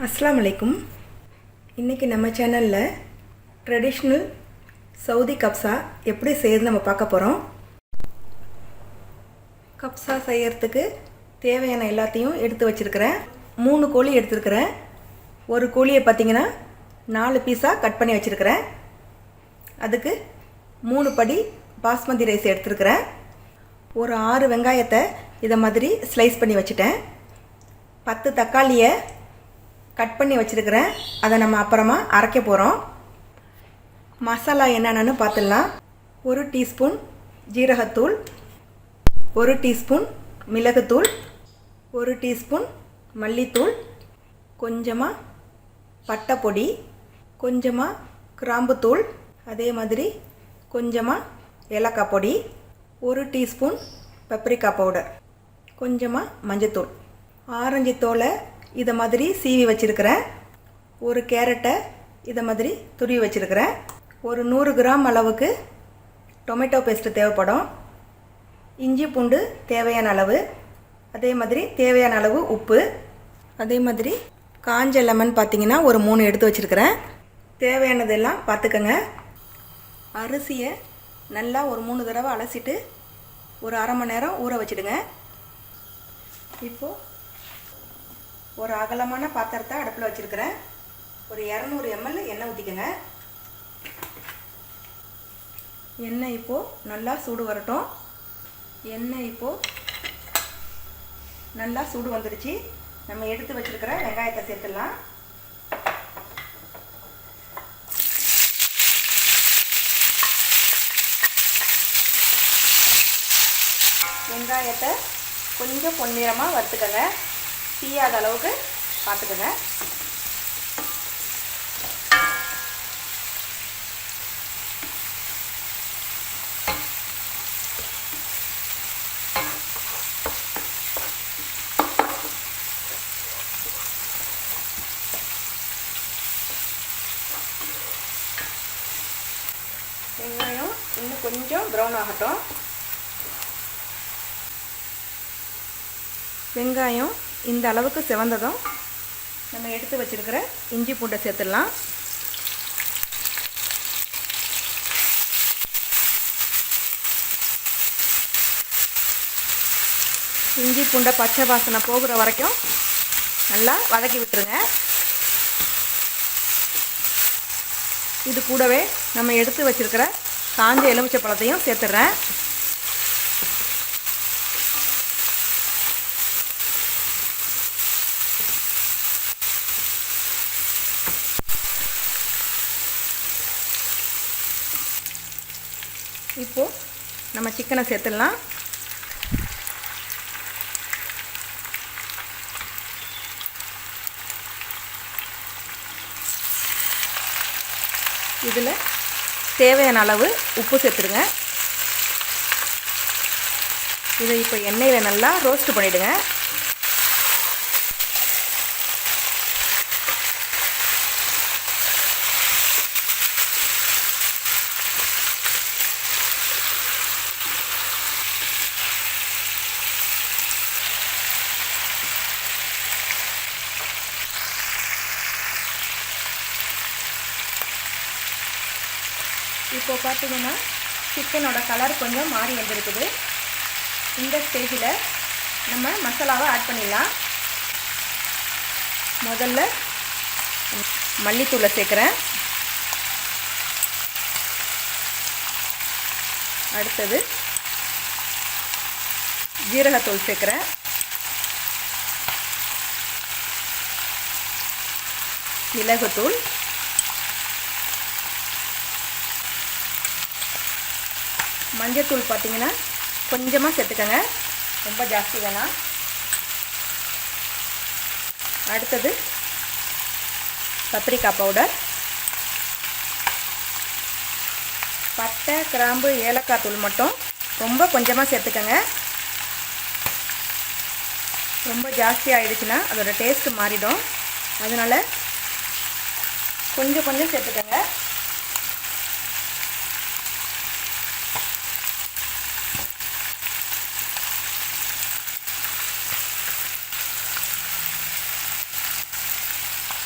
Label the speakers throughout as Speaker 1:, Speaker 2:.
Speaker 1: अस्सलाम वालेकुम। इन्नैक्कु நம்ம சேனல்ல ட்ரெடிஷ்னல் சவுதி கப்சா எப்படி செய்யறது நம்ம பார்க்க போறோம். கப்சா செய்யறதுக்கு தேவையான எல்லாத்தையும் எடுத்து வச்சிருக்கேன். 3 கோழி எடுத்துக்கறேன். ஒரு கோழியை பாத்தீங்கன்னா 4 பீஸா கட் பண்ணி வச்சிருக்கேன். அதுக்கு 3 படி பாஸ்மதி ரைஸ் எடுத்துக்கறேன். ஒரு 6 வெங்காயத்தை இத மாதிரி ஸ்லைஸ் பண்ணி வச்சிட்டேன். 10 தக்காளியை கட் பண்ணி வச்சிருக்கேன். அதை நம்ம அப்புறமா அரைக்க போறோம். மசாலா என்னன்னு பார்த்துடலாம். 1 டீஸ்பூன் ஜீரகத்தூள், 1 டீஸ்பூன் மிளகுத்தூள், 1 டீஸ்பூன் மல்லித்தூள், கொஞ்சமா பட்டை பொடி, கொஞ்சமா கிராம்புத்தூள், அதே மாதிரி கொஞ்சமா ஏலக்காய் பொடி, 1 டீஸ்பூன் பெப்பரிக்கா பவுடர், கொஞ்சமா மஞ்சத்தூள், ஆரஞ்சு தோலை இத மாதிரி சீவி வச்சிருக்கிறேன். ஒரு கேரட்டை இத மாதிரி துருவி வச்சிருக்கிறேன். ஒரு 100 கிராம் அளவுக்கு டொமேட்டோ பேஸ்ட் தேவைப்படும். இஞ்சி பூண்டு தேவையான அளவு, அதே மாதிரி தேவையான அளவு உப்பு, அதே மாதிரி காஞ்ச லெமன் பார்த்தீங்கன்னா ஒரு 3 எடுத்து வச்சிருக்கிறேன். தேவையானதெல்லாம் பார்த்துக்கங்க. அரிசியை நல்லா ஒரு 3 தடவை அலசிட்டு ஒரு அரை மணி நேரம் ஊற வச்சிடுங்க. இப்போது ஒரு அகலமான பாத்திரத்தை அடுப்பில் வச்சிருக்கிறேன். ஒரு 200 ml எண்ணெய் ஊற்றிக்கங்க. எண்ணெய் இப்போது நல்லா சூடு வரட்டும். எண்ணெய் இப்போது நல்லா சூடு வந்துடுச்சு. நம்ம எடுத்து வச்சிருக்கிற வெங்காயத்தை சேர்த்துடலாம். வெங்காயத்தை கொஞ்சம் பொன்னிறமாக வறுத்துக்கங்க. தீயாத அளவுக்கு பார்த்துக்கங்க. வெங்காயம் இன்னும் கொஞ்சம் ப்ரௌன் ஆகட்டும். வெங்காயம் இந்த அளவுக்கு செவந்ததும் நம்ம எடுத்து வச்சிருக்கிற இஞ்சி பூண்டை சேர்த்துடலாம். இஞ்சி பூண்டை பச்சை வாசனை போகிற வரைக்கும் நல்லா வதக்கி விட்டுருங்க. இது கூடவே நம்ம எடுத்து வச்சிருக்கிற காஞ்ச எலுமிச்சை பழத்தையும் சேர்த்துடுறேன். இப்போ நம்ம சிக்கனை சேர்த்துடலாம். இதில் தேவையான அளவு உப்பு சேர்த்துடுங்க. இதை இப்போ எண்ணெயில் நல்லா ரோஸ்ட் பண்ணிவிடுங்க. இப்போ பார்த்தீங்கன்னா சிக்கனோட கலர் கொஞ்சம் மாறி வந்திருக்குது. இந்த ஸ்டேஜில் நம்ம மசாலாவை ஆட் பண்ணிடலாம். முதல்ல மல்லித்தூளை சேர்க்குறேன். அடுத்தது ஜீரகத்தூள் சேர்க்குறேன். மிளகுத்தூள், மஞ்சத்தூள் பார்த்தீங்கன்னா கொஞ்சமாக சேர்த்துக்கங்க, ரொம்ப ஜாஸ்தி வேணாம். அடுத்தது பெப்பரிக்கா பவுடர், பட்டை கிராம்பு ஏலக்காய் தூள் மட்டும் ரொம்ப கொஞ்சமாக சேர்த்துக்கங்க. ரொம்ப ஜாஸ்தி ஆகிடுச்சுன்னா அதோட டேஸ்ட்டு மாறிடும். அதனால் கொஞ்சம் கொஞ்சம் சேர்த்துக்கங்க.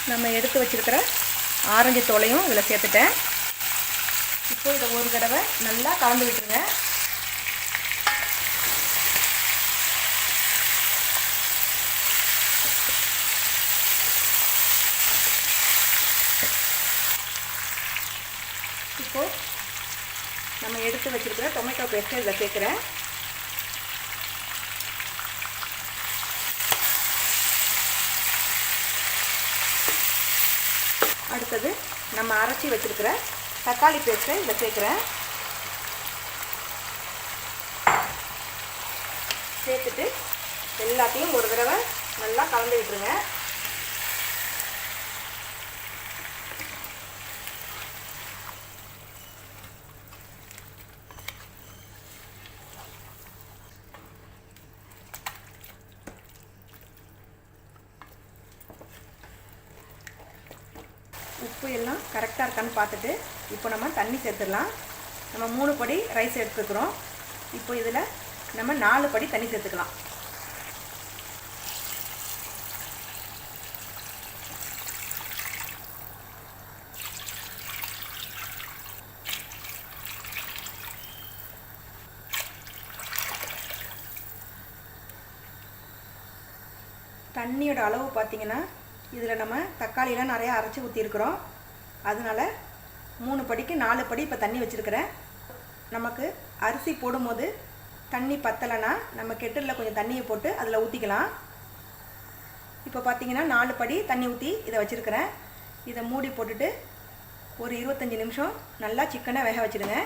Speaker 1: நம்ம எடுத்து வச்சுருக்கிற ஆரஞ்சு தோலையும் இதில் சேர்த்துட்டேன். இப்போ இதை ஒரு தடவை நல்லா கலந்து விட்டுருங்க. இப்போது நம்ம எடுத்து வச்சுருக்கிற டொமேட்டோ பேஸ்ட்டை இதில் சேர்க்குறேன். அடுத்தது நம்ம அரைச்சி வச்சுருக்கிற தக்காளி பேஸ்ட்டை இதில் சேர்க்குறேன். சேர்த்துட்டு எல்லாத்தையும் ஒரு தடவை நல்லா கலந்து விட்டுருங்க. உப்பு எல்லாம் கரெக்டாக இருக்கான்னு பார்த்துட்டு இப்போ நம்ம தண்ணி சேர்த்துடலாம். நம்ம 3 படி ரைஸ் எடுத்துக்கிறோம். இப்போ இதில் நம்ம 4 படி தண்ணி சேர்த்துக்கலாம். தண்ணியோட அளவு பார்த்திங்கன்னா இதில் நம்ம தக்காளியெலாம் நிறையா அரைச்சி ஊற்றிருக்கிறோம். அதனால் 3 படிக்கு 4 படி இப்போ தண்ணி வச்சுருக்கிறேன். நமக்கு அரிசி போடும்போது தண்ணி பத்தலைன்னா நம்ம கெட்டிலில் கொஞ்சம் தண்ணியை போட்டு அதில் ஊற்றிக்கலாம். இப்போ பார்த்திங்கன்னா 4 படி தண்ணி ஊற்றி இதை வச்சுருக்கிறேன். இதை மூடி போட்டுட்டு ஒரு 25 நிமிஷம் நல்லா சிக்கனை வேக வச்சுடுங்க.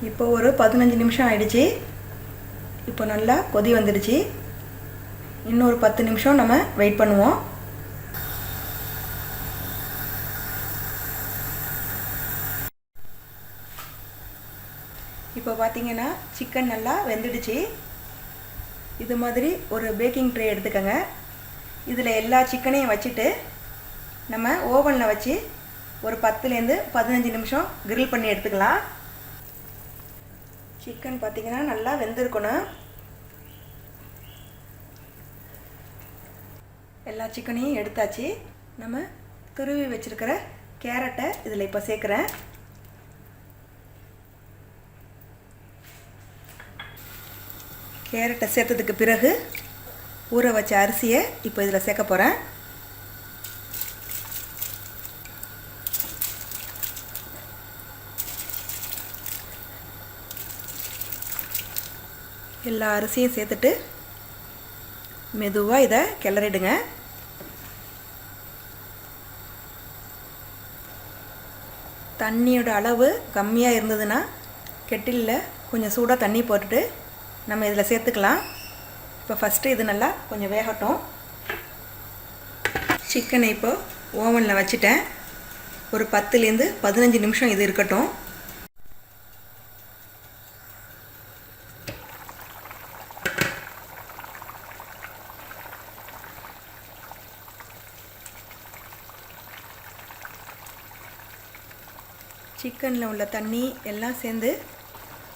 Speaker 1: இப்போ ஒரு 15 நிமிஷம் ஆயிடுச்சு. இப்போ நல்லா கொதி வந்துடுச்சு. இன்னொரு 10 நிமிஷம் நம்ம வெயிட் பண்ணுவோம். இப்போ பார்த்தீங்கன்னா சிக்கன் நல்லா வெந்துடுச்சு. இது மாதிரி ஒரு பேக்கிங் ட்ரே எடுத்துக்கோங்க. இதில் எல்லா சிக்கனையும் வச்சுட்டு நம்ம ஓவனில் வச்சு ஒரு 10லேருந்து 15 நிமிஷம் கிரில் பண்ணி எடுத்துக்கலாம். சிக்கன் பார்த்திங்கன்னா நல்லா வெந்திருக்கணும். எல்லா சிக்கனையும் எடுத்தாச்சு. நம்ம துருவி வச்சுருக்கிற கேரட்டை இதில் இப்போ சேர்க்குறேன். கேரட்டை சேர்த்ததுக்கு பிறகு ஊற வச்ச அரிசியை இப்போ இதில் சேர்க்க போகிறேன். எல்லா அரிசியும் சேர்த்துட்டு மெதுவாக இதை கிளறிடுங்க. தண்ணியோட அளவு கம்மியாக இருந்ததுன்னா கெட்டிலில் கொஞ்சம் சூடாக தண்ணி போட்டுட்டு நம்ம இதில் சேர்த்துக்கலாம். இப்போ ஃபஸ்ட்டு இது நல்லா கொஞ்சம் வேகட்டும். சிக்கனை இப்போ ஓவனில் வச்சுட்டேன். ஒரு 10லேருந்து 15 நிமிஷம் இது இருக்கட்டும். சிக்கனில் உள்ள தண்ணி எல்லாம் சேர்ந்து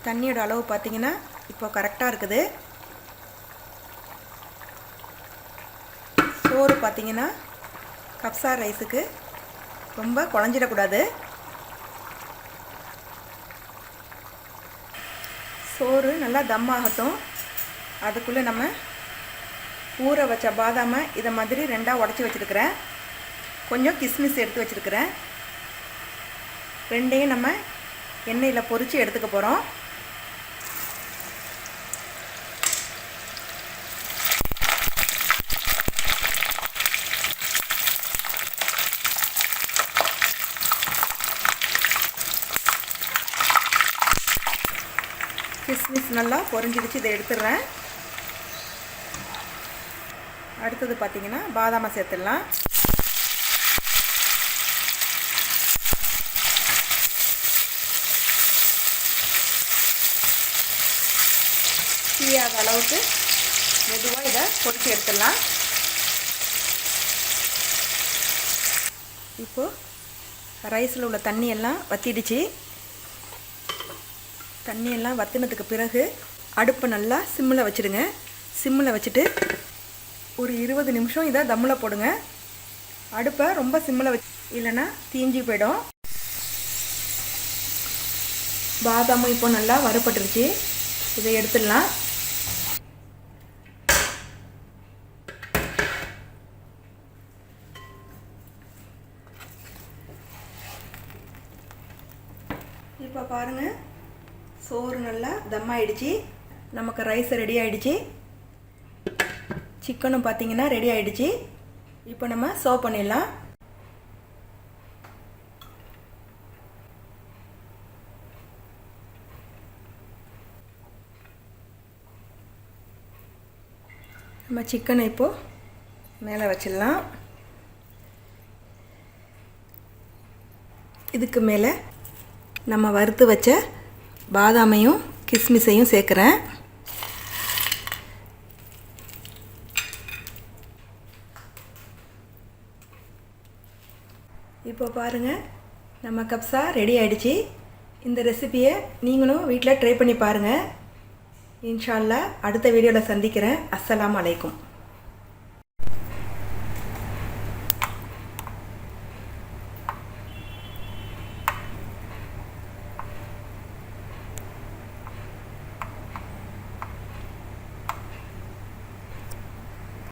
Speaker 1: தண்ணியோட அளவு பார்த்திங்கன்னா இப்போ கரெக்டாக இருக்குது. சோறு பார்த்திங்கன்னா கப்சா ரைஸுக்கு ரொம்ப குழஞ்சிடக்கூடாது. சோறு நல்லா தம் ஆகட்டும். அதுக்குள்ளே நம்ம ஊற வச்ச பாதாமை இதை மாதிரி 2ஆக உடச்சி வச்சுருக்கிறேன். கொஞ்சம் கிஸ்மிஸ் எடுத்து வச்சுருக்கிறேன். ரெண்டையும் நம்ம எண்ணெயில் பொரித்து எடுத்துக்க போகிறோம். கிஸ்மிஸ் நல்லா பொரிஞ்சிடுச்சு. இதை எடுத்துடுறேன். அடுத்தது பார்த்திங்கன்னா பாதாமை சேர்த்துடலாம். தீயாத அளவுக்கு மெதுவாக இதை பொரிச்சு எடுத்துடலாம். இப்போது ரைஸில் உள்ள தண்ணி எல்லாம் வற்றிடுச்சு. தண்ணியெல்லாம் வற்றினதுக்கு பிறகு அடுப்பை நல்லா சிம்மில் வச்சுடுங்க. சிம்மில் வச்சுட்டு ஒரு 20 நிமிஷம் இதை தம்மில் போடுங்க. அடுப்பை ரொம்ப சிம்மில் வச்சு இல்லைன்னா தீஞ்சு போயிடும். பாதாமும் இப்போ நல்லா வறுபட்டுருச்சு. இதை எடுத்துடலாம். இப்போ பாருங்கள், சோறு நல்லா தம் ஆகிடுச்சு. நமக்கு ரைஸ் ரெடி ஆகிடுச்சு. சிக்கனும் பார்த்தீங்கன்னா ரெடி ஆகிடுச்சு. இப்போ நம்ம சர்வ் பண்ணிடலாம். நம்ம சிக்கனை இப்போது மேலே வச்சிடலாம். இதுக்கு மேலே நம்ம வறுத்து வச்ச பாதாமையும் கிஸ்மிஸையும் சேர்க்குறேன். இப்போ பாருங்கள், நம்ம கப்ஸா ரெடி ஆகிடுச்சு. இந்த ரெசிபியை நீங்களும் வீட்டில் ட்ரை பண்ணி பாருங்கள். இன்ஷா அல்லாஹ் அடுத்த வீடியோவில் சந்திக்கிறேன். அஸ்ஸலாமு அலைக்கும்.